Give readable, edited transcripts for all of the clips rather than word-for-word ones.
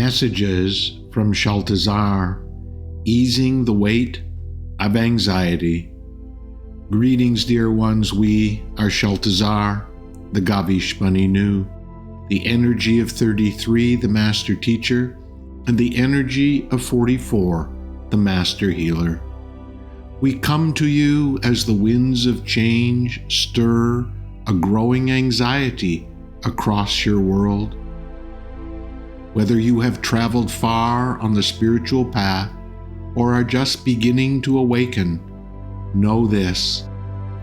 Messages from Shaltazar, easing the weight of anxiety. Greetings, dear ones. We are Shaltazar, the Gavishmaninu, the energy of 33, the Master Teacher, and the energy of 44, the Master Healer. We come to you as the winds of change stir a growing anxiety across your world. Whether you have traveled far on the spiritual path or are just beginning to awaken, know this: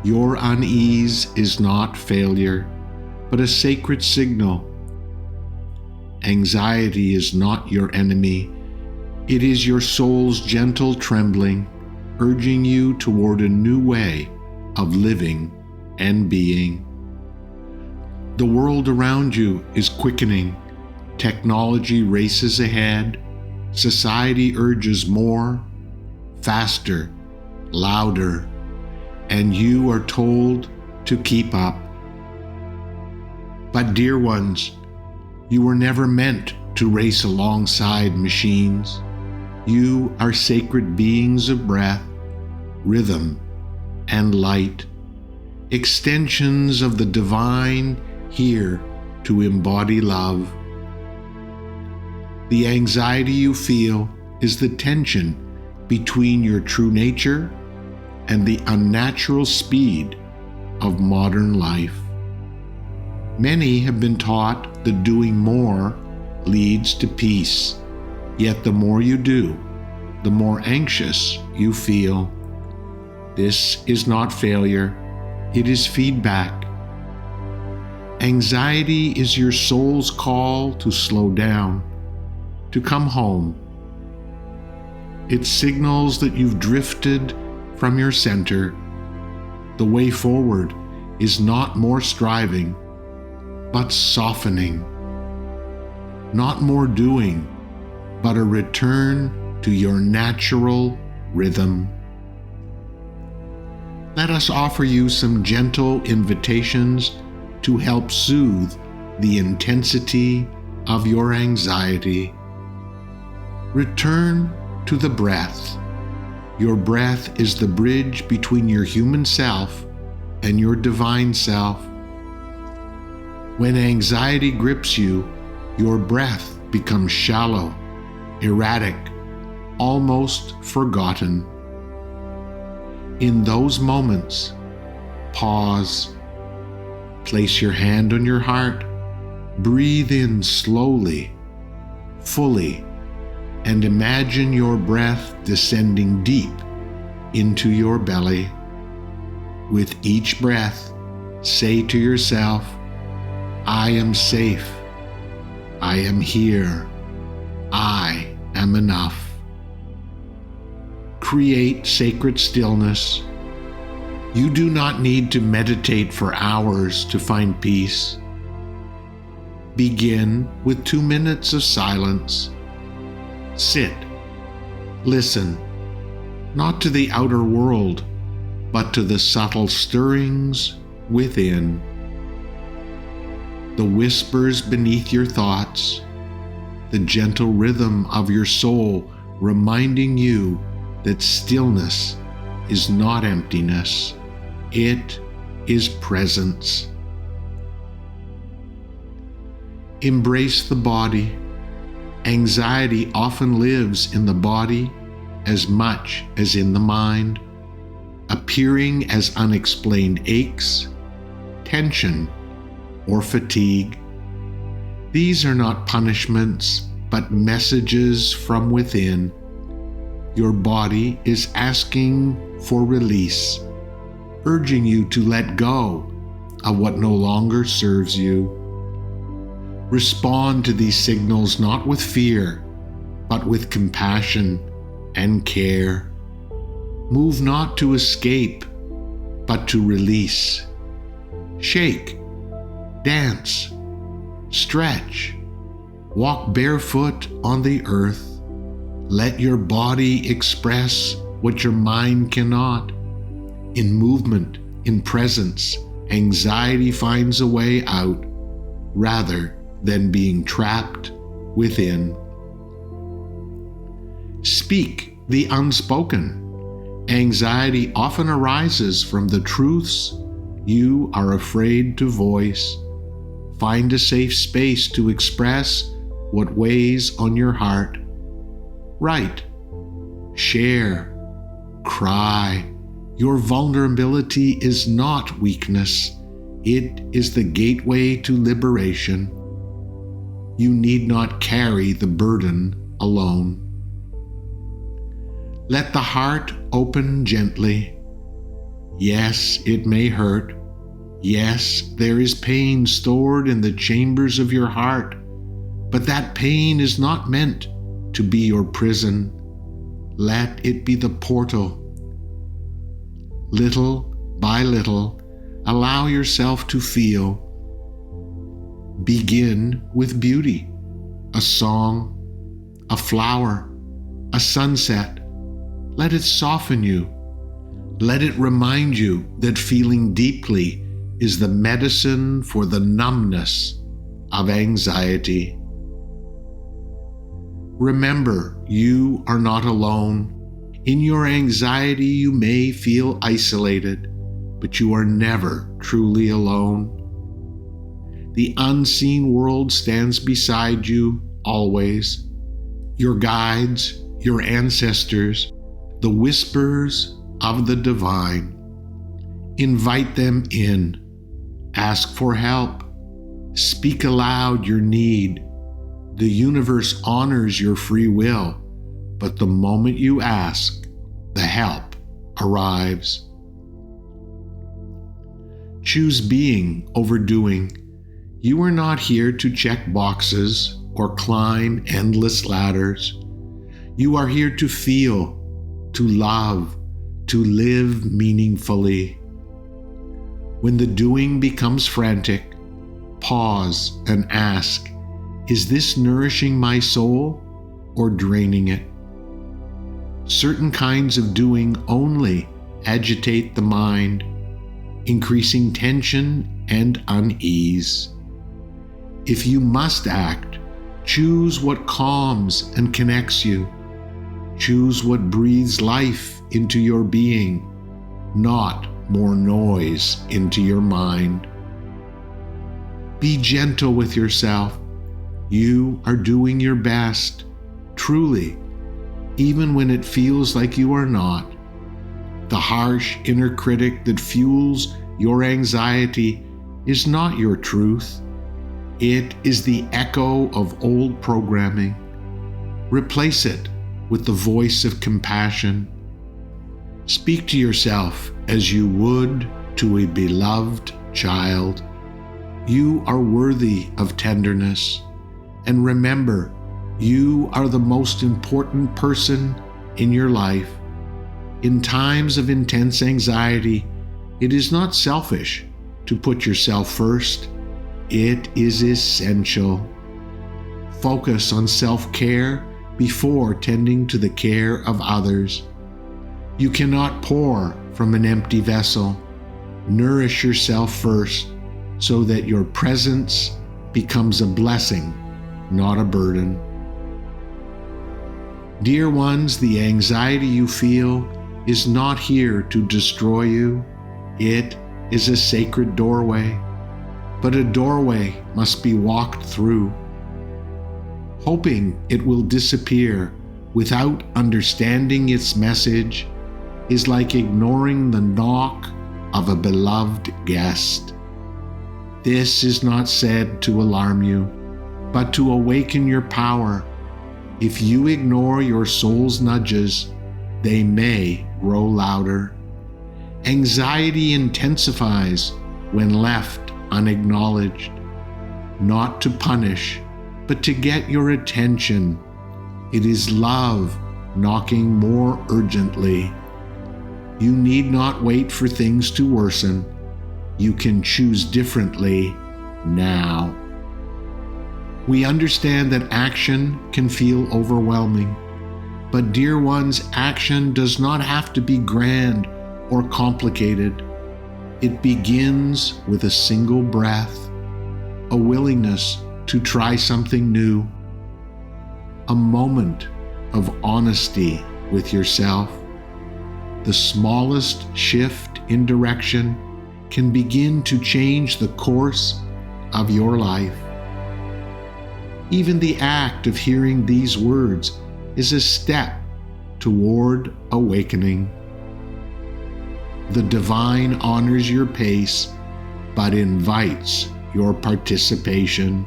your unease is not failure, but a sacred signal. Anxiety is not your enemy. It is your soul's gentle trembling, urging you toward a new way of living and being. The world around you is quickening. Technology races ahead. Society urges more, faster, louder, and you are told to keep up. But dear ones, you were never meant to race alongside machines. You are sacred beings of breath, rhythm, and light, extensions of the divine here to embody love. The anxiety you feel is the tension between your true nature and the unnatural speed of modern life. Many have been taught that doing more leads to peace, yet the more you do, the more anxious you feel. This is not failure, it is feedback. Anxiety is your soul's call to slow down, to come home. It signals that you've drifted from your center. The way forward is not more striving, but softening. Not more doing, but a return to your natural rhythm. Let us offer you some gentle invitations to help soothe the intensity of your anxiety. Return to the breath. Your breath is the bridge between your human self and your divine self. When anxiety grips you, your breath becomes shallow, erratic, almost forgotten. In those moments, pause. Place your hand on your heart. Breathe in slowly, fully, and imagine your breath descending deep into your belly. With each breath, say to yourself, I am safe. I am here. I am enough. Create sacred stillness. You do not need to meditate for hours to find peace. Begin with 2 minutes of silence. Sit. Listen, not to the outer world, but to the subtle stirrings within. The whispers beneath your thoughts, the gentle rhythm of your soul reminding you that stillness is not emptiness, it is presence. Embrace the body. Anxiety often lives in the body as much as in the mind, appearing as unexplained aches, tension, or fatigue. These are not punishments, but messages from within. Your body is asking for release, urging you to let go of what no longer serves you. Respond to these signals not with fear, but with compassion and care. Move not to escape, but to release. Shake, dance, stretch, walk barefoot on the earth. Let your body express what your mind cannot. In movement, in presence, anxiety finds a way out rather than being trapped within. Speak the unspoken. Anxiety often arises from the truths you are afraid to voice. Find a safe space to express what weighs on your heart. Write, share, cry. Your vulnerability is not weakness. It is the gateway to liberation. You need not carry the burden alone. Let the heart open gently. Yes, it may hurt. Yes, there is pain stored in the chambers of your heart, but that pain is not meant to be your prison. Let it be the portal. Little by little, allow yourself to feel. Begin with beauty, a song, a flower, a sunset. Let it soften you. Let it remind you that feeling deeply is the medicine for the numbness of anxiety. Remember, you are not alone. In your anxiety, you may feel isolated, but you are never truly alone. The unseen world stands beside you always. Your guides, your ancestors, the whispers of the divine. Invite them in. Ask for help. Speak aloud your need. The universe honors your free will, but the moment you ask, the help arrives. Choose being over doing. You are not here to check boxes or climb endless ladders. You are here to feel, to love, to live meaningfully. When the doing becomes frantic, pause and ask, is this nourishing my soul or draining it? Certain kinds of doing only agitate the mind, increasing tension and unease. If you must act, choose what calms and connects you. Choose what breathes life into your being, not more noise into your mind. Be gentle with yourself. You are doing your best, truly, even when it feels like you are not. The harsh inner critic that fuels your anxiety is not your truth. It is the echo of old programming. Replace it with the voice of compassion. Speak to yourself as you would to a beloved child. You are worthy of tenderness. And remember, you are the most important person in your life. In times of intense anxiety, it is not selfish to put yourself first. It is essential. Focus on self-care before tending to the care of others. You cannot pour from an empty vessel. Nourish yourself first so that your presence becomes a blessing, not a burden. Dear ones, the anxiety you feel is not here to destroy you. It is a sacred doorway, but a doorway must be walked through. Hoping it will disappear without understanding its message is like ignoring the knock of a beloved guest. This is not said to alarm you, but to awaken your power. If you ignore your soul's nudges, they may grow louder. Anxiety intensifies when left unacknowledged, not to punish, but to get your attention. It is love knocking more urgently. You need not wait for things to worsen. You can choose differently now. We understand that action can feel overwhelming, but dear ones, action does not have to be grand or complicated. It begins with a single breath, a willingness to try something new, a moment of honesty with yourself, the smallest shift in direction can begin to change the course of your life. Even the act of hearing these words is a step toward awakening. The divine honors your pace, but invites your participation.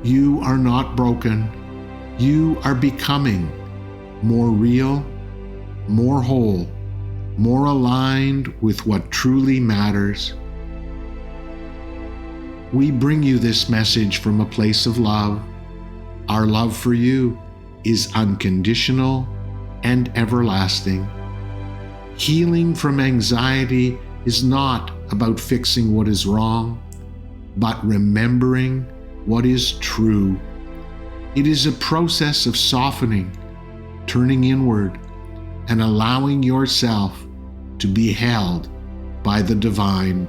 You are not broken. You are becoming more real, more whole, more aligned with what truly matters. We bring you this message from a place of love. Our love for you is unconditional and everlasting. Healing from anxiety is not about fixing what is wrong, but remembering what is true. It is a process of softening, turning inward, and allowing yourself to be held by the divine.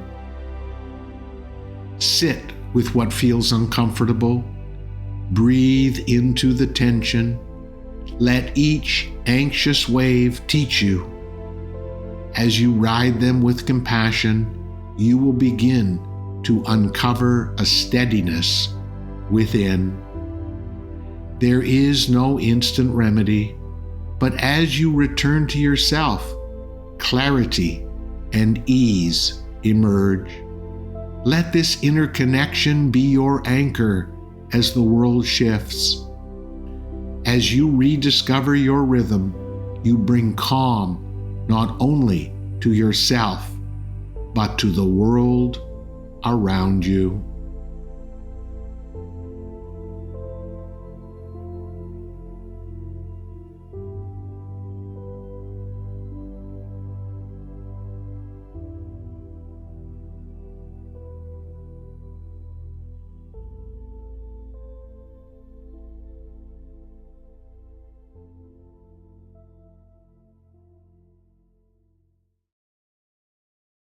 Sit with what feels uncomfortable. Breathe into the tension. Let each anxious wave teach you. As you ride them with compassion, you will begin to uncover a steadiness within. There is no instant remedy, but as you return to yourself, clarity and ease emerge. Let this inner connection be your anchor as the world shifts. As you rediscover your rhythm, you bring calm not only to yourself, but to the world around you.